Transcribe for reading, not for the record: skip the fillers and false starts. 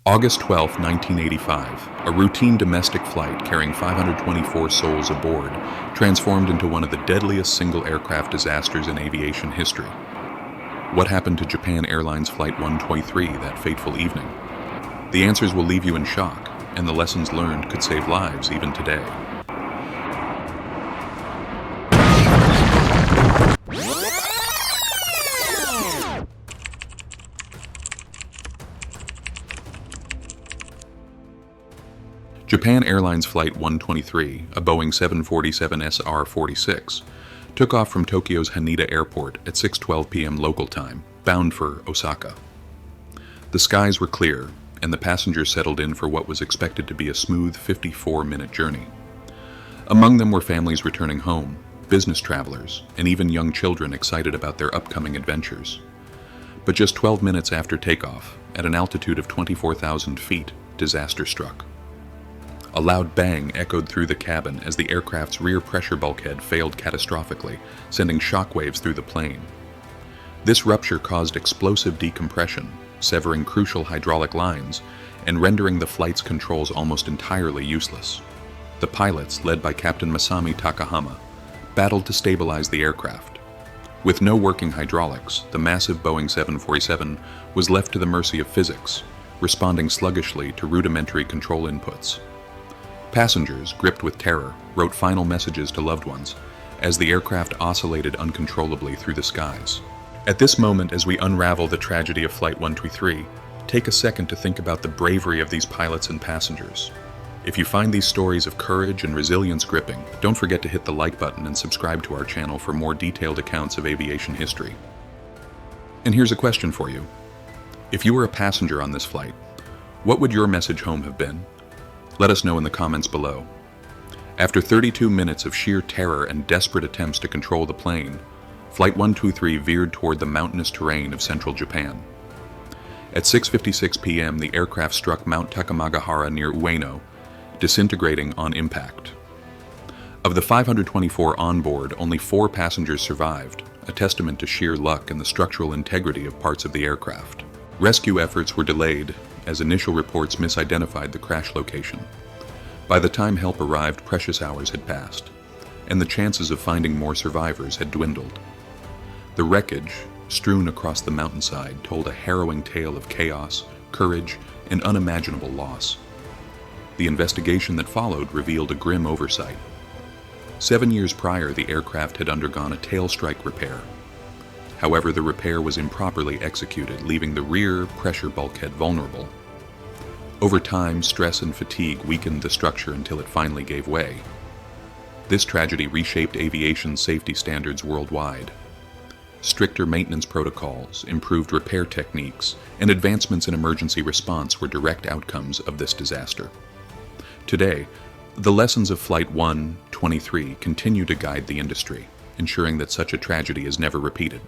August 12, 1985, a routine domestic flight carrying 524 souls aboard transformed into one of the deadliest single aircraft disasters in aviation history. What happened to Japan Airlines Flight 123 that fateful evening? The answers will leave you in shock, and the lessons learned could save lives even today. Japan Airlines Flight 123, a Boeing 747 SR-46, took off from Tokyo's Haneda Airport at 6:12 p.m. local time, bound for Osaka. The skies were clear, and the passengers settled in for what was expected to be a smooth 54-minute journey. Among them were families returning home, business travelers, and even young children excited about their upcoming adventures. But just 12 minutes after takeoff, at an altitude of 24,000 feet, disaster struck. A loud bang echoed through the cabin as the aircraft's rear pressure bulkhead failed catastrophically, sending shockwaves through the plane. This rupture caused explosive decompression, severing crucial hydraulic lines and rendering the flight's controls almost entirely useless. The pilots, led by Captain Masami Takahama, battled to stabilize the aircraft. With no working hydraulics, the massive Boeing 747 was left to the mercy of physics, responding sluggishly to rudimentary control inputs. Passengers, gripped with terror, wrote final messages to loved ones as the aircraft oscillated uncontrollably through the skies. At this moment, as we unravel the tragedy of Flight 123, take a second to think about the bravery of these pilots and passengers. If you find these stories of courage and resilience gripping, don't forget to hit the like button and subscribe to our channel for more detailed accounts of aviation history. And here's a question for you. If you were a passenger on this flight, what would your message home have been? Let us know in the comments below. After 32 minutes of sheer terror and desperate attempts to control the plane, Flight 123 veered toward the mountainous terrain of central Japan. At 6:56 p.m., the aircraft struck Mount Takamagahara near Ueno, disintegrating on impact. Of the 524 on board, only 4 passengers survived, a testament to sheer luck and the structural integrity of parts of the aircraft. Rescue efforts were delayed as initial reports misidentified the crash location. By the time help arrived, precious hours had passed, and the chances of finding more survivors had dwindled. The wreckage, strewn across the mountainside, told a harrowing tale of chaos, courage, and unimaginable loss. The investigation that followed revealed a grim oversight. 7 years prior, the aircraft had undergone a tail strike repair. However, the repair was improperly executed, leaving the rear pressure bulkhead vulnerable. Over time, stress and fatigue weakened the structure until it finally gave way. This tragedy reshaped aviation safety standards worldwide. Stricter maintenance protocols, improved repair techniques, and advancements in emergency response were direct outcomes of this disaster. Today, the lessons of Flight 123 continue to guide the industry, ensuring that such a tragedy is never repeated.